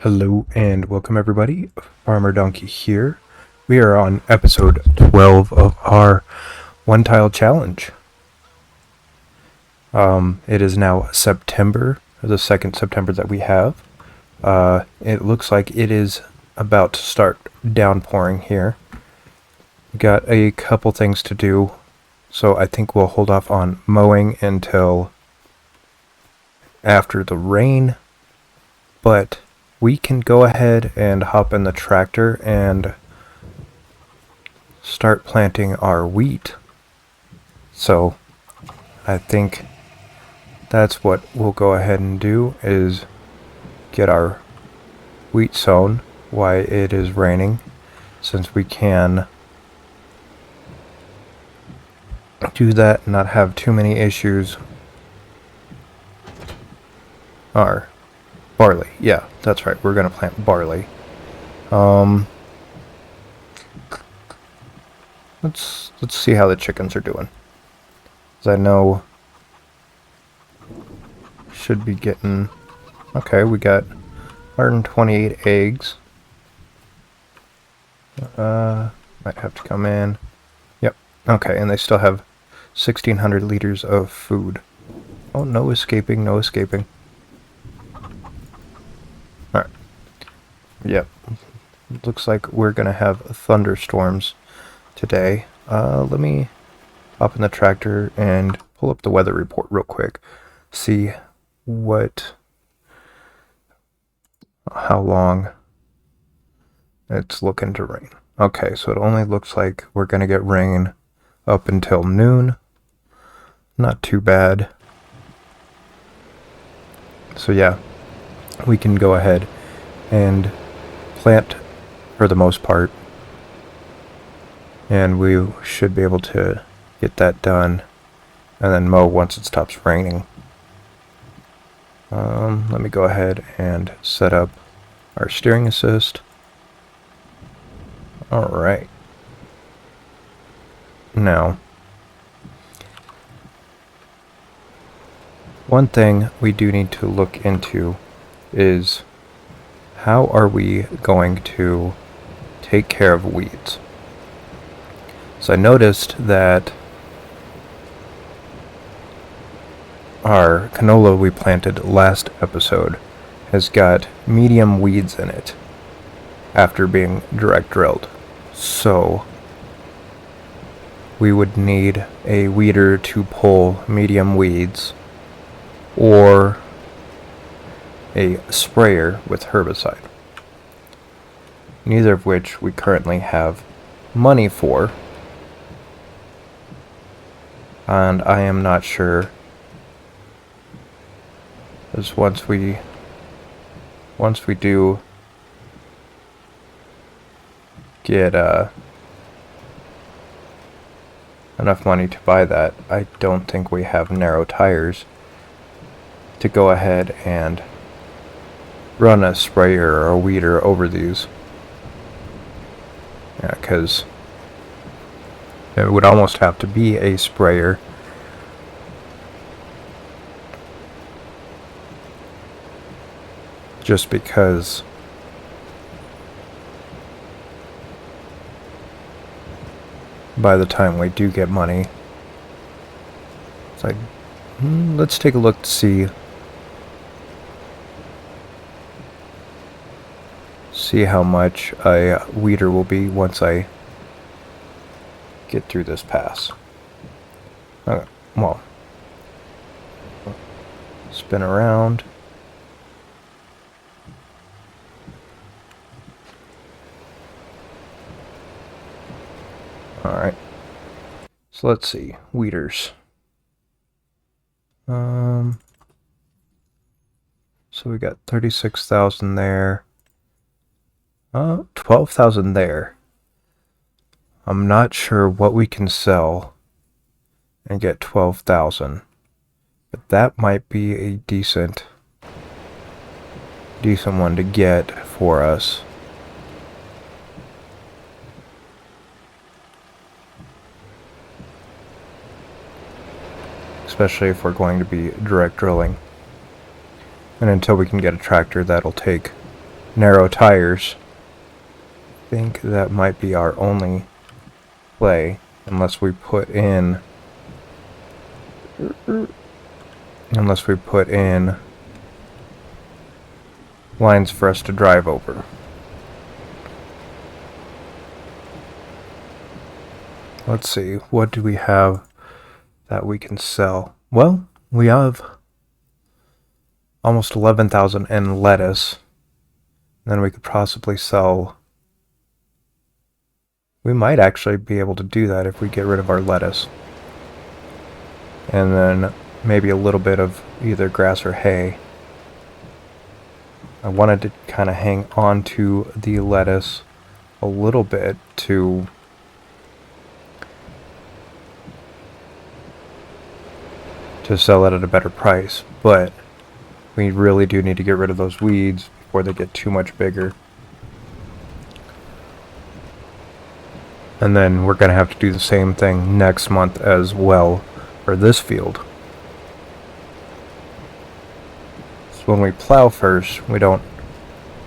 Hello and welcome everybody, Farmer Donkey here. We are on episode 12 of our one tile challenge. It is now September, the second September that we have. It looks like it is about to start downpouring here. Got a couple things to do, so I think we'll hold off on mowing until after the rain, but we can go ahead and hop in the tractor and start planting our wheat. So I think that's what we'll go ahead and do, is get our wheat sown while it is raining, since we can do that and not have too many issues. Our barley, yeah, that's right, we're gonna plant barley. Let's see how the chickens are doing, 'cause I know should be getting, okay, we got 128 eggs. Might have to come in. Yep, okay, and they still have 1,600 liters of food. Oh, no escaping, no escaping. Alright. Yep. Looks like we're gonna have thunderstorms today. Let me hop in the tractor and pull up the weather report real quick. See how long it's looking to rain. Okay, so it only looks like we're gonna get rain up until noon. Not too bad. So yeah, we can go ahead and plant for the most part, and we should be able to get that done and then mow once it stops raining. Let me go ahead and set up our steering assist. Alright. Now, one thing we do need to look into is how are we going to take care of weeds. So I noticed that our canola we planted last episode has got medium weeds in it after being direct drilled. So we would need a weeder to pull medium weeds, or a sprayer with herbicide. Neither of which we currently have money for, and I am not sure, as once we do get enough money to buy that, I don't think we have narrow tires to go ahead and run a sprayer or a weeder over these. Yeah, because it would almost have to be a sprayer. Just because by the time we do get money, it's like, let's take a look to see how much a weeder will be once I get through this pass. Okay, well, spin around. Alright, so let's see, weeders. So we got 36,000 there. 12,000 there. I'm not sure what we can sell and get 12,000, but that might be a decent one to get for us. Especially if we're going to be direct drilling. And until we can get a tractor that'll take narrow tires. I think that might be our only play, unless we put in lines for us to drive over. Let's see, what do we have that we can sell? Well, we have almost 11,000 in lettuce. Then we could possibly sell... We might actually be able to do that if we get rid of our lettuce. And then maybe a little bit of either grass or hay. I wanted to kind of hang on to the lettuce a little bit to sell it at a better price, but we really do need to get rid of those weeds before they get too much bigger. And then we're going to have to do the same thing next month as well for this field. So when we plow first, we don't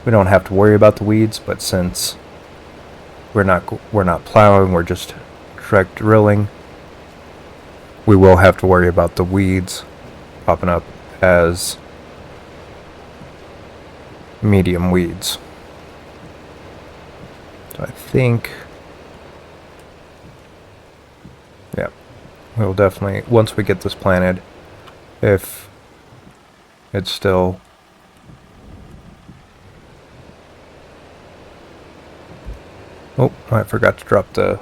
have to worry about the weeds, but since we're not plowing, we're just direct drilling, we will have to worry about the weeds popping up as medium weeds. So I think, yeah, we'll definitely, once we get this planted, if it's still oh, I forgot to drop the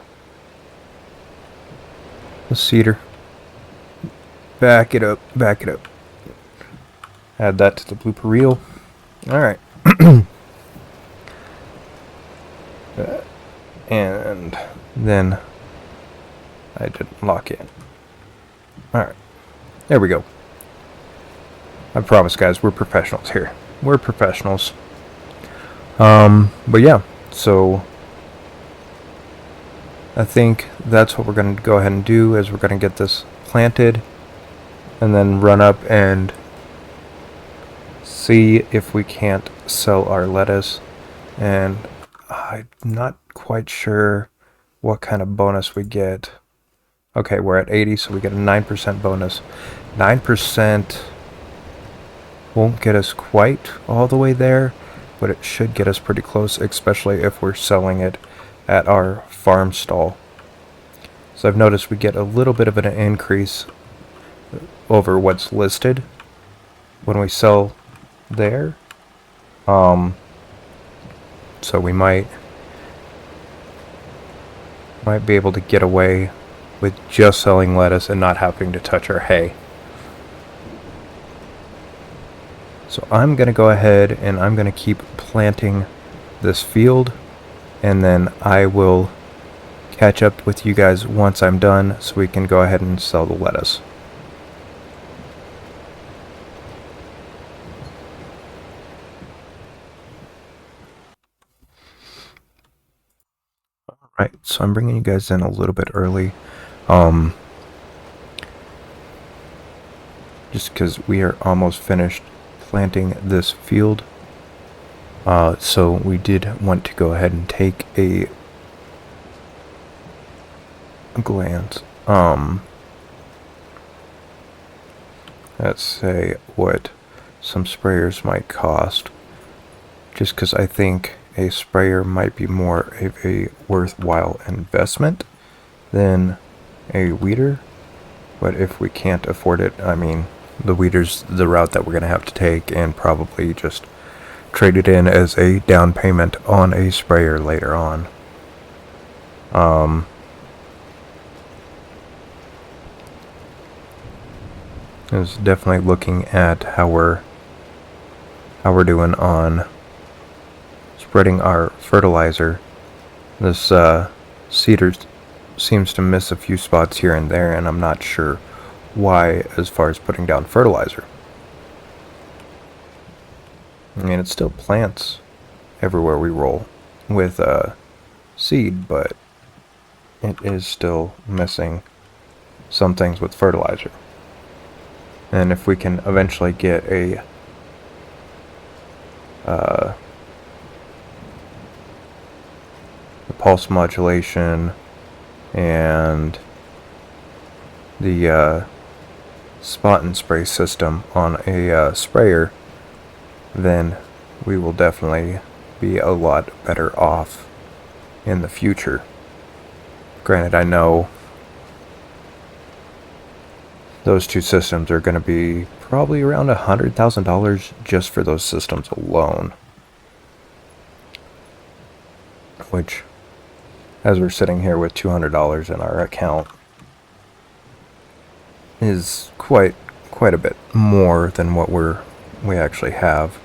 cedar. Back it up, back it up. Add that to the blooper reel. Alright. And then I didn't lock in. Alright. There we go. I promise, guys, we're professionals here. We're professionals. But yeah, so I think that's what we're going to go ahead and do, is we're going to get this planted and then run up and see if we can't sell our lettuce. And I'm not quite sure what kind of bonus we get. Okay, we're at 80, so we get a 9% bonus. 9% won't get us quite all the way there, but it should get us pretty close, especially if we're selling it at our farm stall. So I've noticed we get a little bit of an increase over what's listed when we sell there. So we might be able to get away with just selling lettuce and not having to touch our hay. So I'm going to go ahead and I'm going to keep planting this field, and then I will catch up with you guys once I'm done so we can go ahead and sell the lettuce. Alright, so I'm bringing you guys in a little bit early. Just because we are almost finished planting this field. So we did want to go ahead and take a glance. Let's say what some sprayers might cost. Just because I think a sprayer might be more of a worthwhile investment than a weeder. But if we can't afford it, I mean, the weeder's the route that we're going to have to take, and probably just trade it in as a down payment on a sprayer later on. I was definitely looking at how we're doing on spreading our fertilizer. This cedar seems to miss a few spots here and there, and I'm not sure why as far as putting down fertilizer. I mean, it still plants everywhere we roll with seed, but it is still missing some things with fertilizer. And if we can eventually get a pulse modulation and the spot and spray system on a sprayer, then we will definitely be a lot better off in the future. Granted, I know those two systems are going to be probably around $100,000 just for those systems alone. Which, as we're sitting here with $200 in our account, is quite a bit more than what we actually have.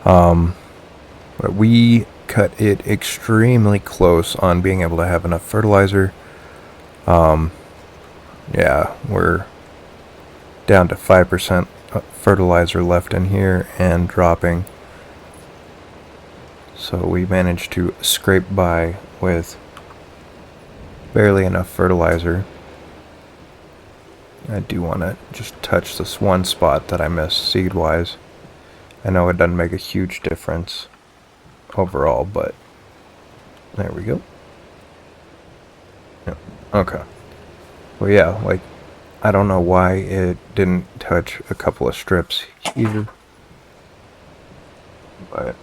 But we cut it extremely close on being able to have enough fertilizer. Yeah, we're down to 5% fertilizer left in here and dropping. So we managed to scrape by with barely enough fertilizer. I do want to just touch this one spot that I missed seed-wise. I know it doesn't make a huge difference overall, but there we go. Yeah. Okay. Well, yeah, like, I don't know why it didn't touch a couple of strips here, but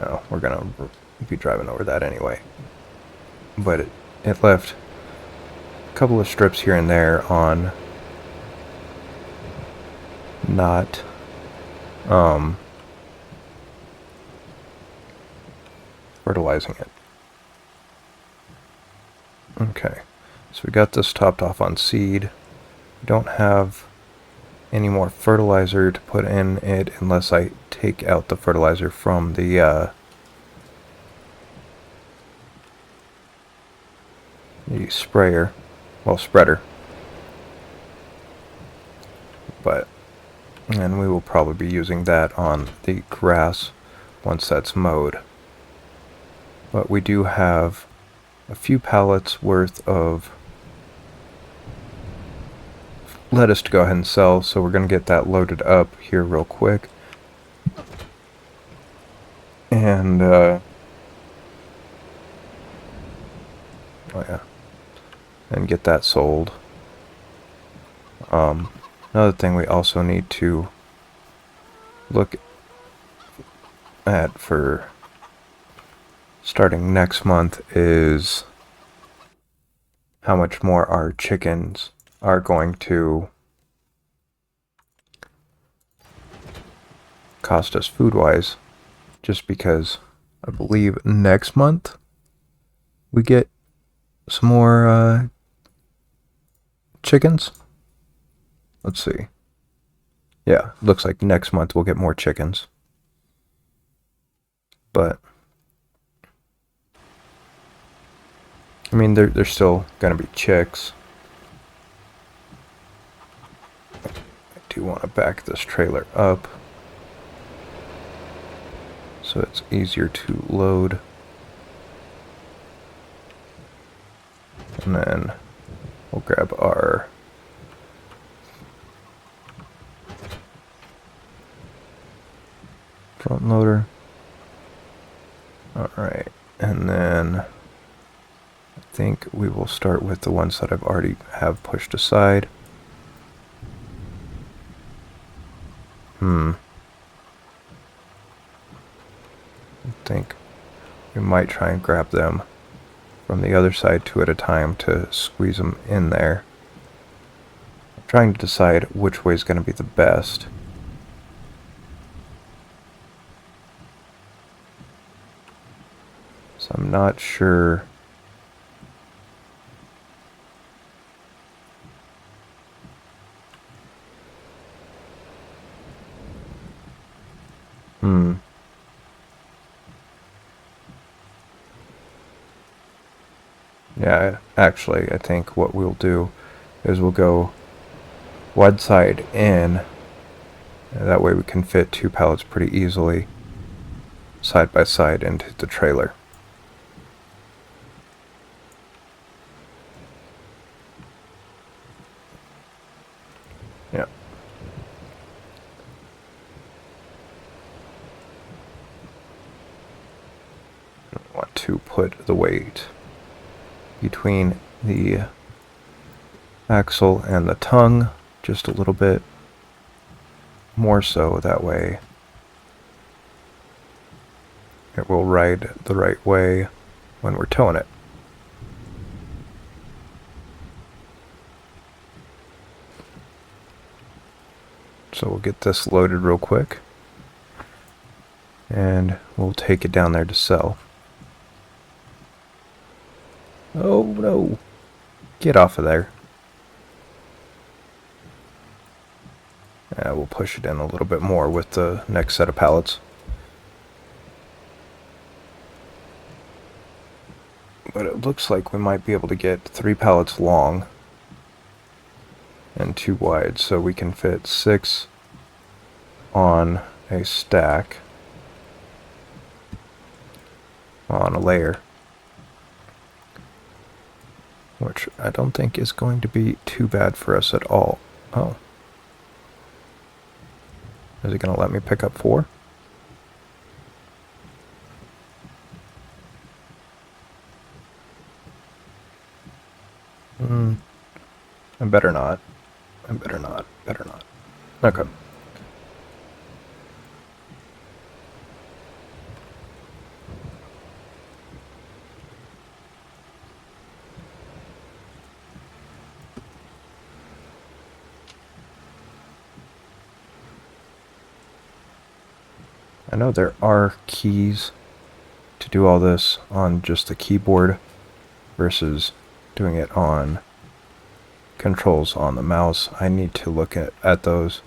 no, we're gonna be driving over that anyway. But it left a couple of strips here and there on not fertilizing it. Okay, so we got this topped off on seed. We don't have any more fertilizer to put in it unless I take out the fertilizer from the sprayer, well, spreader. And we will probably be using that on the grass once that's mowed. But we do have a few pallets worth of lettuce to go ahead and sell, so we're going to get that loaded up here real quick. And, oh yeah, and get that sold. Another thing we also need to look at for starting next month is how much more our chickens are going to cost us food-wise, just because I believe next month we get some more chickens. Let's see. Yeah, looks like next month we'll get more chickens. But I mean, they're still gonna be chicks. I do want to back this trailer up so it's easier to load. And then we'll grab our front loader. Alright, and then I think we will start with the ones that I've already have pushed aside. I think we might try and grab them from the other side two at a time to squeeze them in there. I'm trying to decide which way is going to be the best. So I'm not sure. Yeah, actually, I think what we'll do is we'll go wide side in. That way we can fit two pallets pretty easily side by side into the trailer. Yeah. to put the weight between the axle and the tongue just a little bit more, so that way it will ride the right way when we're towing it. So we'll get this loaded real quick and we'll take it down there to sell. Oh no! Get off of there. We'll push it in a little bit more with the next set of pallets. But it looks like we might be able to get 3 pallets long and 2 wide, so we can fit 6 on a stack on a layer, which I don't think is going to be too bad for us at all. Oh. Is it going to let me pick up 4? I better not. Better not. Okay. I know there are keys to do all this on just the keyboard versus doing it on controls on the mouse. I need to look at those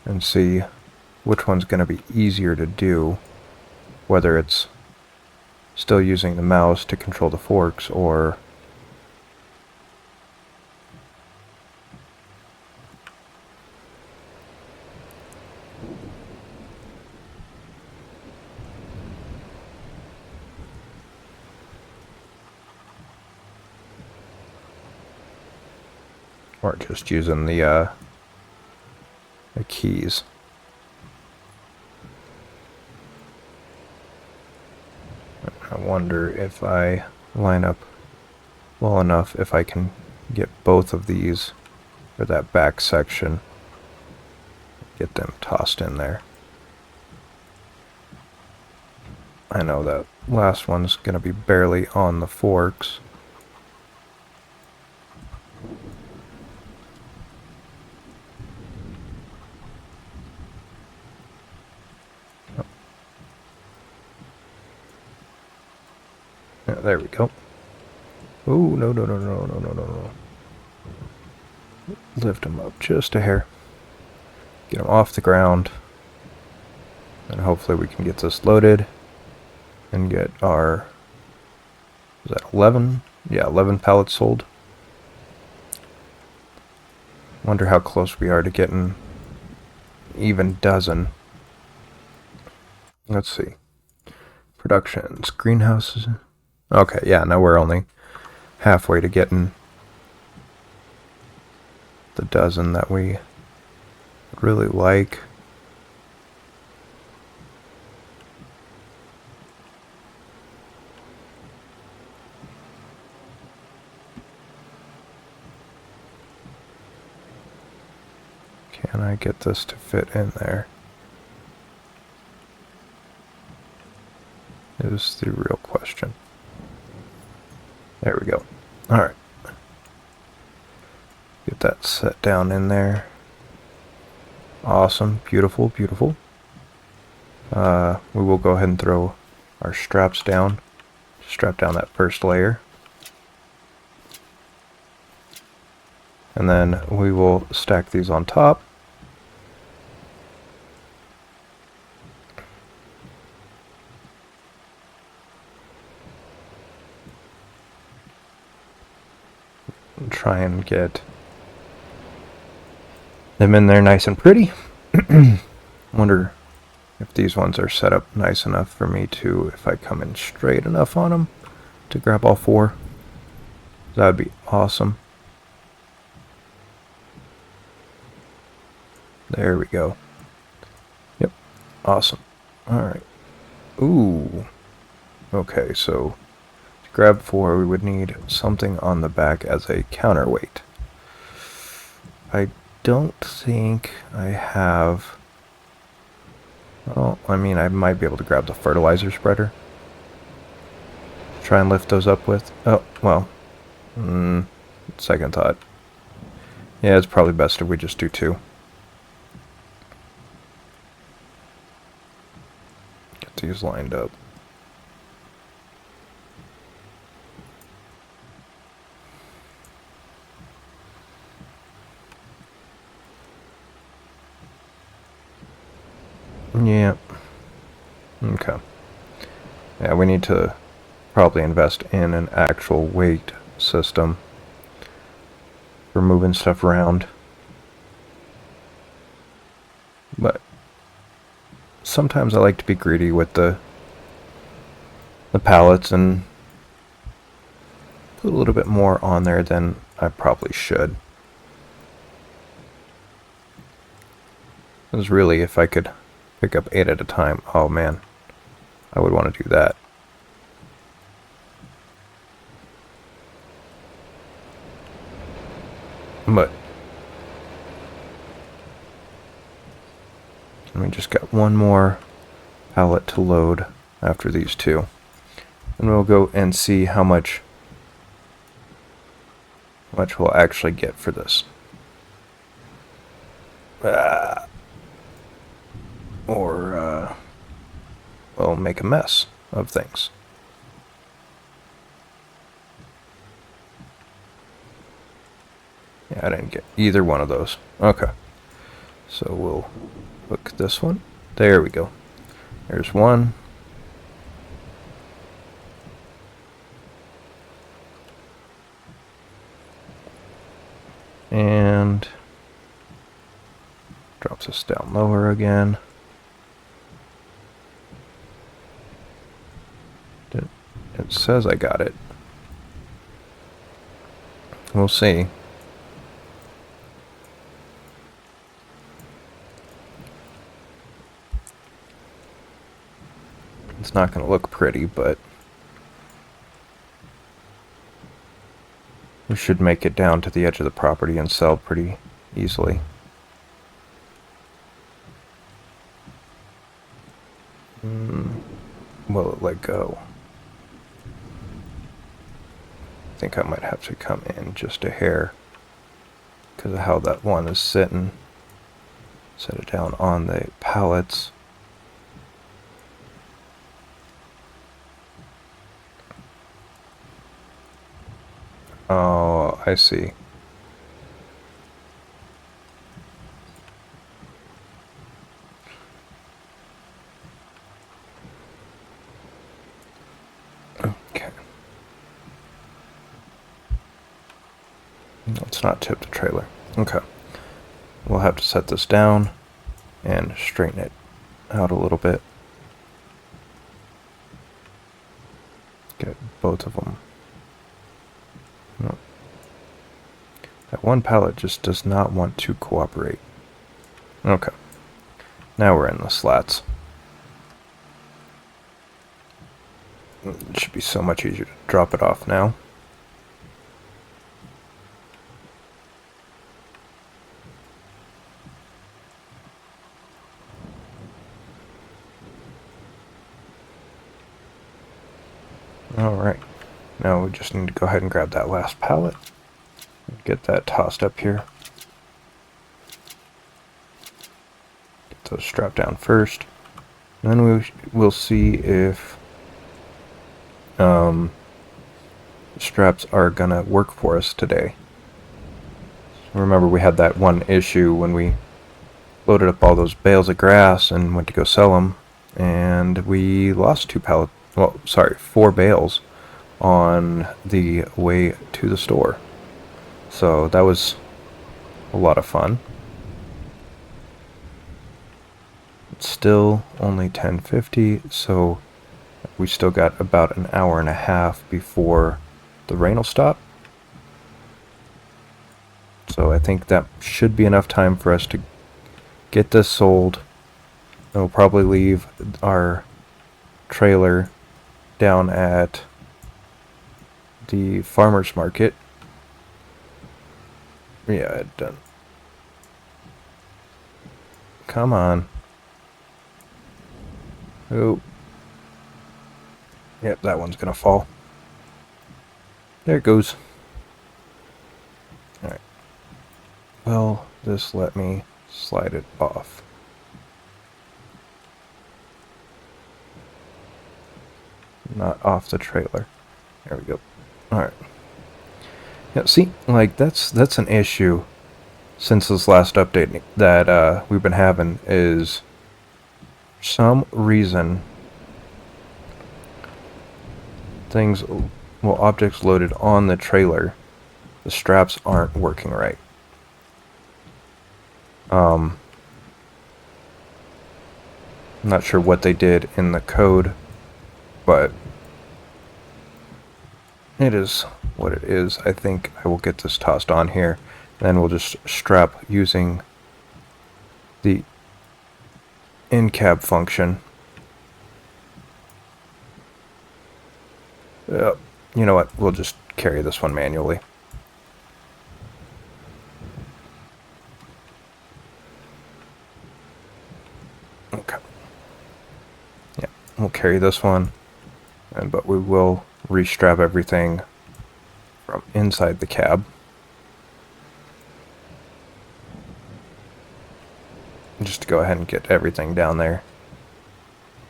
and see which one's going to be easier to do, whether it's still using the mouse to control the forks or just using the keys. I wonder if I line up well enough if I can get both of these, or that back section, get them tossed in there. I know that last one's going to be barely on the forks. There we go. Oh, no. Lift them up just a hair. Get them off the ground. And hopefully we can get this loaded and get our, is that 11? Yeah, 11 pallets sold. Wonder how close we are to getting even dozen. Let's see. Productions, greenhouses. Okay, yeah, now we're only halfway to getting the dozen that we really like. Can I get this to fit in there? Is the real question. There we go. Alright. Get that set down in there. Awesome. Beautiful, beautiful. We will go ahead and throw our straps down. Strap down that first layer. And then we will stack these on top. And try and get them in there nice and pretty. Wonder if these ones are set up nice enough for me to, if I come in straight enough on them, to grab all 4. That would be awesome. There we go. Yep. Awesome. Alright. Ooh. Okay, so to grab 4, we would need something on the back as a counterweight. I don't think I have... Well, I mean, I might be able to grab the fertilizer spreader. Try and lift those up with... Oh, well. Second thought. Yeah, it's probably best if we just do 2. Get these lined up. Yeah. Okay. Yeah, we need to probably invest in an actual weight system for moving stuff around. But sometimes I like to be greedy with the pallets and put a little bit more on there than I probably should. Because really, if I could pick up 8 at a time, oh man, I would want to do that. But we just got one more pallet to load after these 2. And we'll go and see how much we'll actually get for this. Or we'll make a mess of things. Yeah, I didn't get either one of those. Okay. So we'll hook this one. There we go. There's one. And drops us down lower again. It says I got it. We'll see. It's not going to look pretty, but we should make it down to the edge of the property and sell pretty easily. Will it let go? I think I might have to come in just a hair because of how that one is sitting. Set it down on the pallets. Oh, I see. Okay. Let's not tip the trailer. Okay. We'll have to set this down and straighten it out a little bit. Get both of them. No. That one pallet just does not want to cooperate. Okay. Now we're in the slats. It should be so much easier to drop it off now. Alright, now we just need to go ahead and grab that last pallet. Get that tossed up here. Get those strapped down first. And then we'll see if straps are gonna work for us today. Remember, we had that one issue when we loaded up all those bales of grass and went to go sell them, and we lost 4 bales on the way to the store. So that was a lot of fun. It's still only 10:50, so we still got about an hour and a half before the rain will stop. So I think that should be enough time for us to get this sold. And we'll probably leave our trailer down at the farmer's market. Yeah, done. Come on. Oh. Yep, that one's gonna fall. There it goes. Alright. Well, just let me slide it off. Not off the trailer. There we go. Alright. Yeah, see, like, that's an issue since this last update that we've been having is for some reason things, well, objects loaded on the trailer, the straps aren't working right. I'm not sure what they did in the code, but it is what it is. I think I will get this tossed on here, and then we'll just strap using the in-cab function. You know what? We'll just carry this one manually. Okay. Yeah, we'll carry this one, but we will restrap everything from inside the cab. Just to go ahead and get everything down there.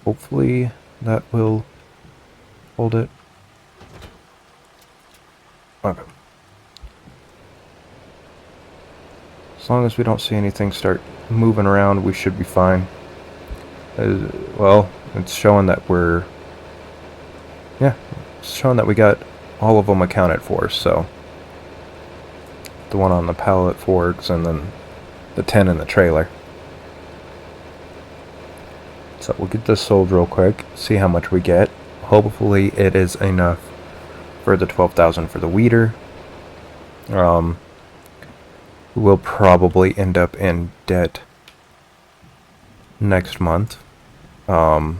Hopefully that will hold it. Okay. As long as we don't see anything start moving around, we should be fine. Well, it's showing that we're... Yeah, it's showing that we got all of them accounted for, so... The one on the pallet forks, and then the 10 in the trailer. So we'll get this sold real quick, see how much we get. Hopefully it is enough for the 12,000 for the weeder. We'll probably end up in debt next month. For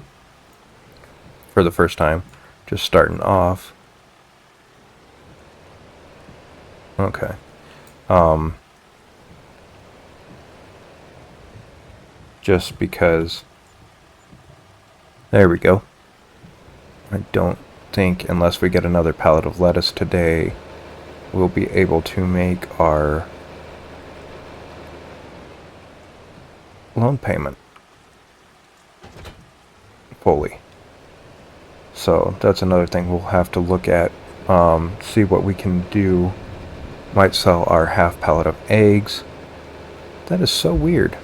the first time. Just starting off. Okay. Just because... There we go. I don't think, unless we get another pallet of lettuce today, we'll be able to make our loan payment fully. So that's another thing we'll have to look at, see what we can do. Might sell our half pallet of eggs. That is so weird.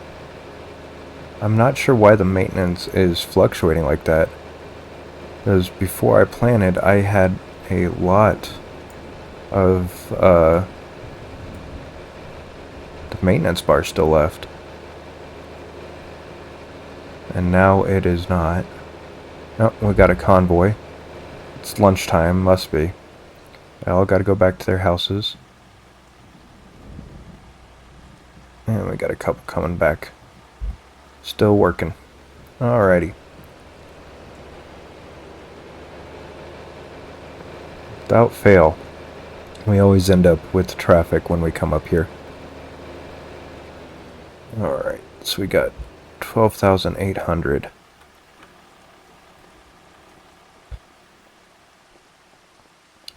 I'm not sure why the maintenance is fluctuating like that. Because before I planted, I had a lot of the maintenance bar still left. And now it is not. Oh, we got a convoy. It's lunchtime, must be. They all got to go back to their houses. And we got a couple coming back. Still working. Alrighty. Without fail, we always end up with traffic when we come up here. Alright, so we got 12,800.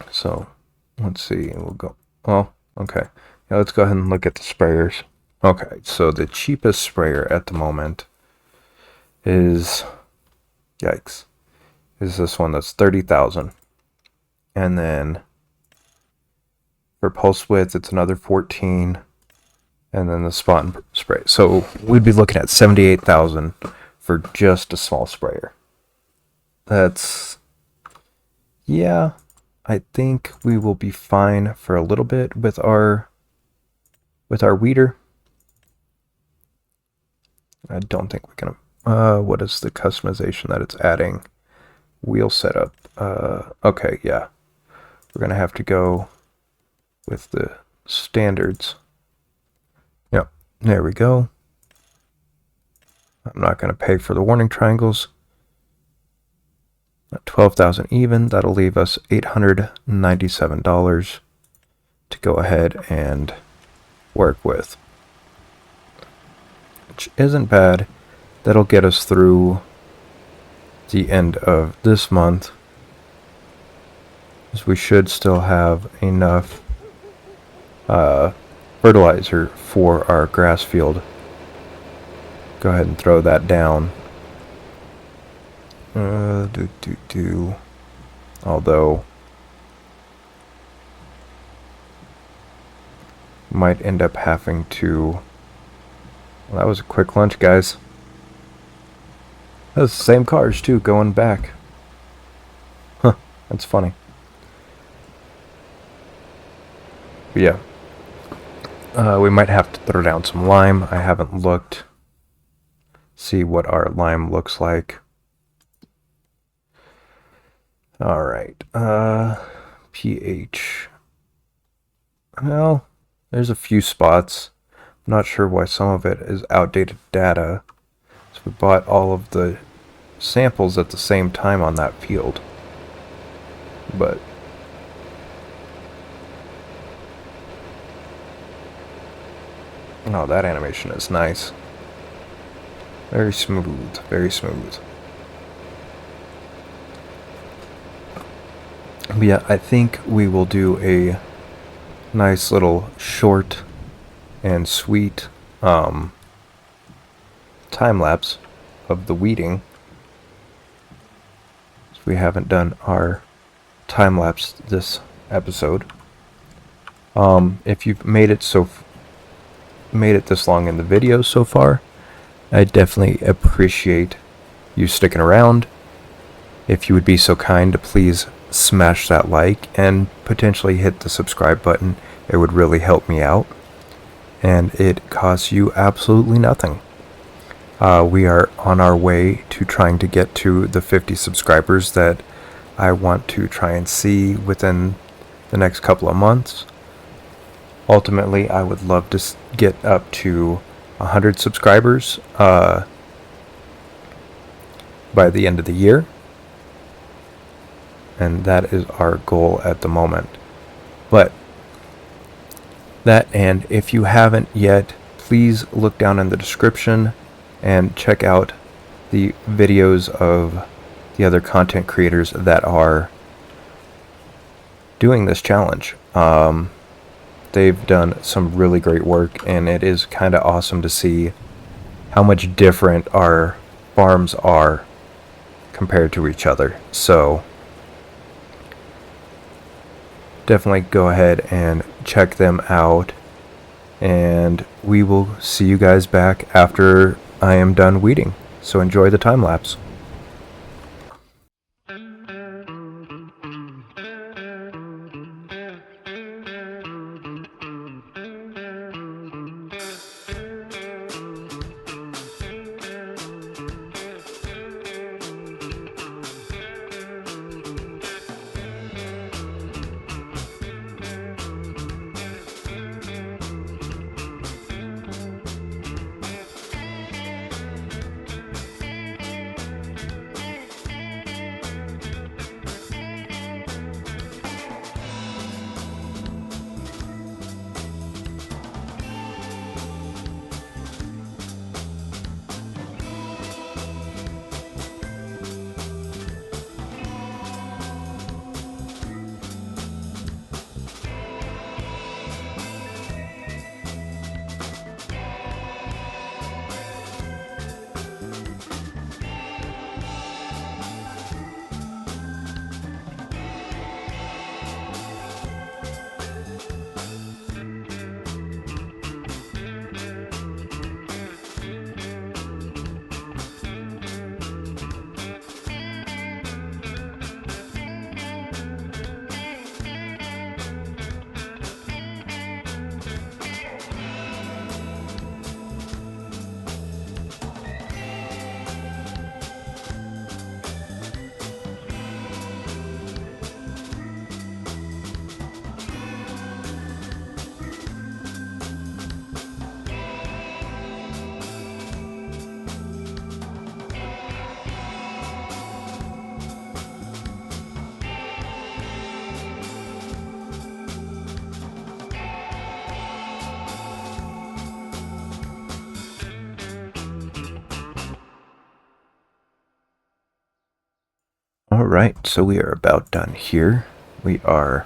So, let's see, we'll go, well, okay. Yeah, let's go ahead and look at the sprayers. Okay, so the cheapest sprayer at the moment is, yikes, is this one that's 30,000. And then for pulse width, it's another 14. And then the spot and spray. So we'd be looking at 78,000 for just a small sprayer. That's, yeah, I think we will be fine for a little bit with our weeder. I don't think we can. What is the customization that it's adding? Wheel setup. Okay, yeah. We're gonna have to go with the standards. Yep, there we go. I'm not gonna pay for the warning triangles. At 12,000 even, that'll leave us $897 to go ahead and work with, which isn't bad. That'll get us through the end of this month, as we should still have enough fertilizer for our grass field. Go ahead and throw that down. Although might end up having to. Well, that was a quick lunch, guys. That was the same cars too, going back. Huh, that's funny. But yeah, we might have to throw down some lime. I haven't looked. See what our lime looks like. Alright, pH. Well, there's a few spots. I'm not sure why some of it is outdated data. So we bought all of the samples at the same time on that field. But oh, that animation is nice. Very smooth, very smooth. But yeah, I think we will do a nice little short and sweet time lapse of the weeding. So we haven't done our time lapse this episode. If you've made it this long in the video so far, I definitely appreciate you sticking around. If you would be so kind to please smash that like and potentially hit the subscribe button, it would really help me out. And it costs you absolutely nothing. We are on our way to trying to get to the 50 subscribers that I want to try and see within the next couple of months. Ultimately, I would love to get up to 100 subscribers by the end of the year. And that is our goal at the moment. But that, and if you haven't yet, please look down in the description and check out the videos of the other content creators that are doing this challenge. They've done some really great work, and it is kind of awesome to see how much different our farms are compared to each other. So definitely go ahead and check them out, and we will see you guys back after I am done weeding. So enjoy the time lapse. Alright, so we are about done here. We are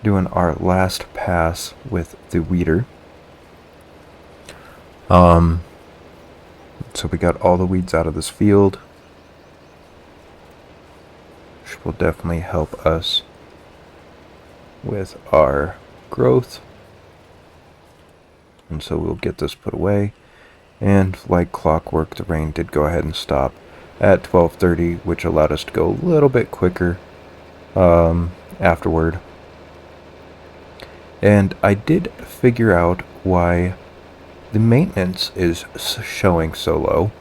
doing our last pass with the weeder. So we got all the weeds out of this field, which will definitely help us with our growth. And so we'll get this put away. And like clockwork, the rain did go ahead and stop at 12:30, which allowed us to go a little bit quicker afterward. And I did figure out why the maintenance is showing so low.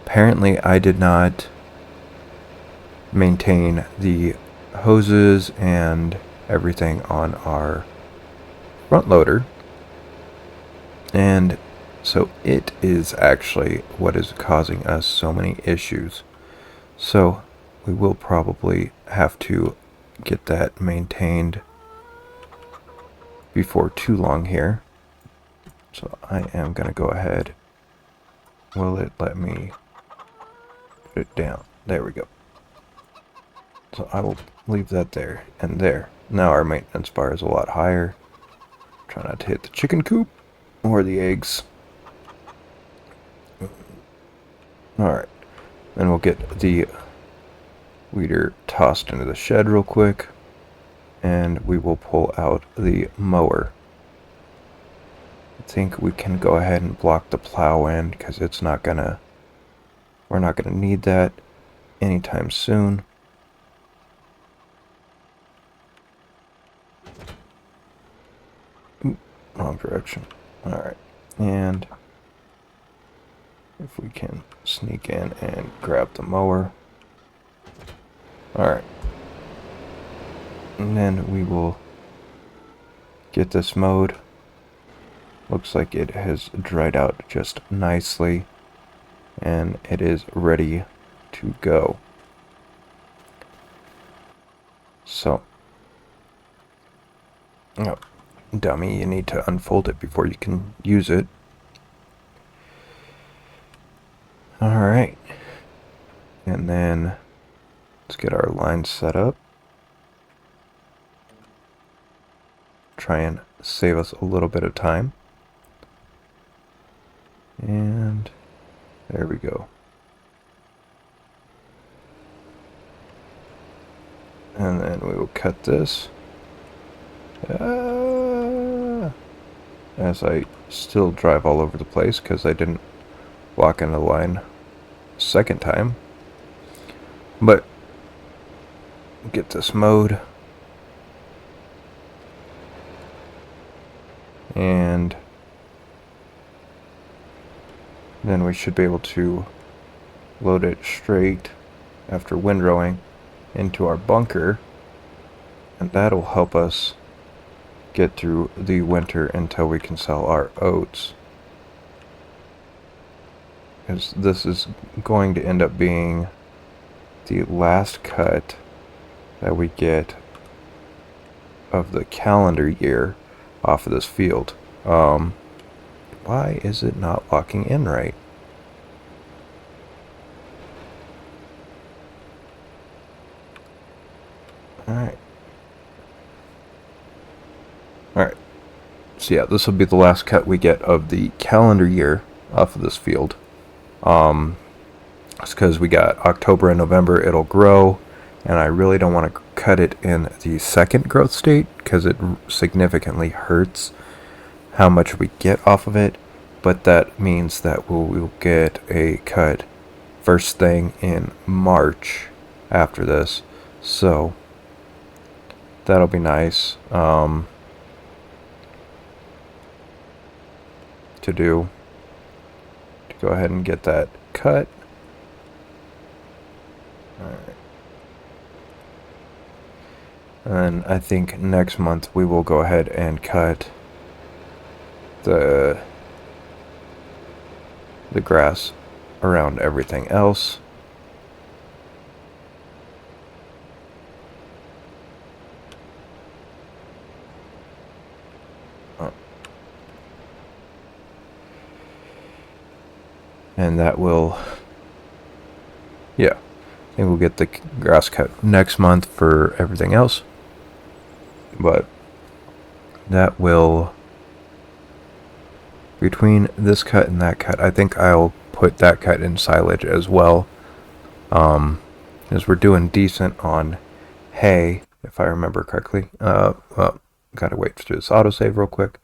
Apparently I did not maintain the hoses and everything on our front loader, and so it is actually what is causing us so many issues. So we will probably have to get that maintained before too long here. So I am going to go ahead. Will it let me put it down? There we go. So I will leave that there and there. Now our maintenance bar is a lot higher. Try not to hit the chicken coop or the eggs. Alright. Then we'll get the weeder tossed into the shed real quick. And we will pull out the mower. I think we can go ahead and block the plow end because it's not gonna... we're not gonna need that anytime soon. Ooh, wrong direction. Alright. And if we can sneak in and grab the mower. Alright. And then we will get this mowed. Looks like it has dried out just nicely. And it is ready to go. So. Oh, dummy, you need to unfold it before you can use it. Alright. And then let's get our line set up. Try and save us a little bit of time. And there we go. And then we will cut this. As I still drive all over the place because I didn't walk in the line second time. But get this mowed. And then we should be able to load it straight after windrowing into our bunker, and that'll help us get through the winter until we can sell our oats, because this is going to end up being the last cut that we get of the calendar year off of this field. Why is it not locking in right? Alright. Alright. So yeah, this will be the last cut we get of the calendar year off of this field. It's because we got October and November, it'll grow, and I really don't want to cut it in the second growth state because it significantly hurts how much we get off of it, but that means that we'll get a cut first thing in March after this, so that'll be nice to do, to go ahead and get that cut. Alright. And I think next month we will go ahead and cut the grass around everything else. And that will, yeah, I think we'll get the grass cut next month for everything else. But that will, between this cut and that cut, I think I'll put that cut in silage as well. As we're doing decent on hay, if I remember correctly. Well, gotta wait for this autosave real quick.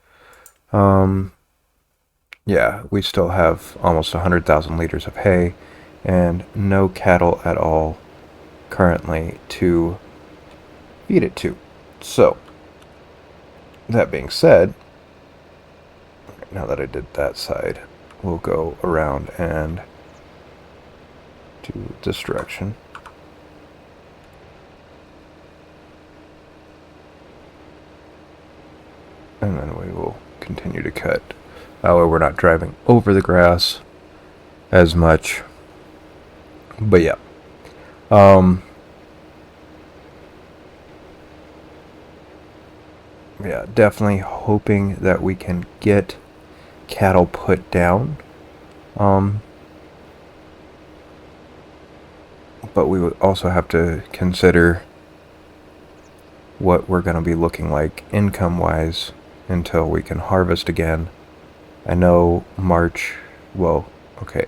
Yeah, we still have almost 100,000 liters of hay and no cattle at all currently to feed it to. So, that being said, now that I did that side, we'll go around and do this direction. And then we will continue to cut. That way we're not driving over the grass as much. But yeah. Yeah, definitely hoping that we can get cattle put down. But we would also have to consider what we're going to be looking like income-wise until we can harvest again. I know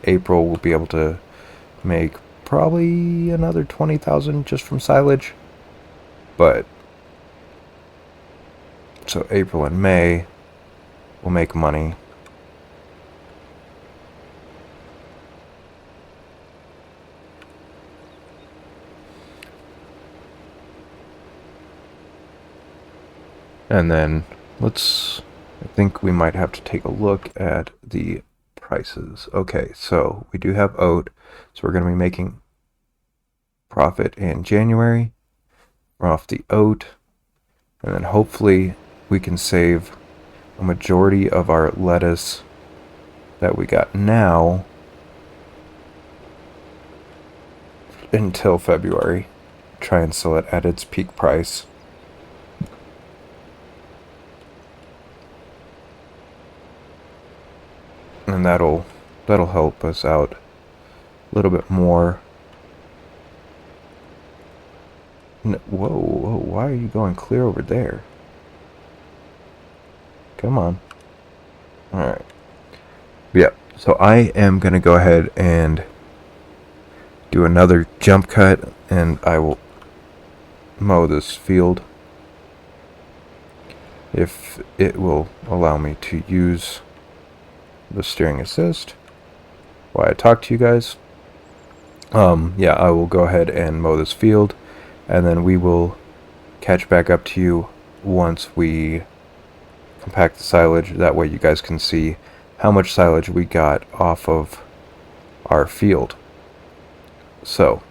April we'll be able to make probably another 20,000 just from silage. But so April and May will make money. And then I think we might have to take a look at the prices. Okay, so we do have oat, so we're going to be making profit in January off the oat, and then hopefully we can save a majority of our lettuce that we got now until February. Try and sell it at its peak price. And that'll help us out a little bit more. Whoa, why are you going clear over there? Come on. Alright. Yeah, so I am going to go ahead and do another jump cut, and I will mow this field if it will allow me to use the steering assist while I talk to you guys. Yeah, I will go ahead and mow this field, and then we will catch back up to you once we compact the silage. That way you guys can see how much silage we got off of our field. So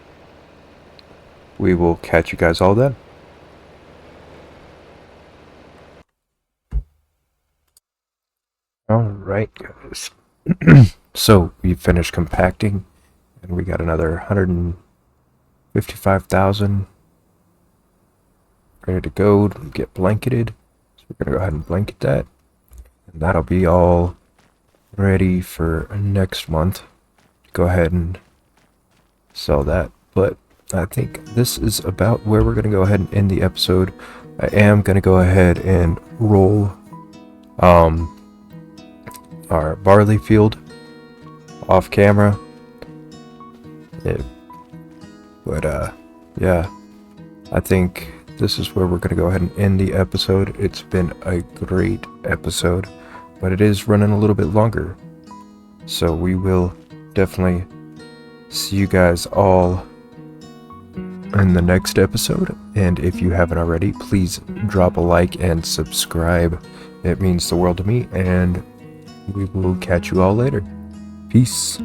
we will catch you guys all then. Alright guys, so we finished compacting and we got another 155,000 ready to go to get blanketed. So we're going to go ahead and blanket that, and that'll be all ready for next month. Go ahead and sell that. But I think this is about where we're going to go ahead and end the episode. I am going to go ahead and roll our barley field off camera. Yeah, I think this is where we're going to go ahead and end the episode. It's been a great episode, but it is running a little bit longer. So we will definitely see you guys all in the next episode. And if you haven't already, please drop a like and subscribe. It means the world to me, and we will catch you all later. Peace.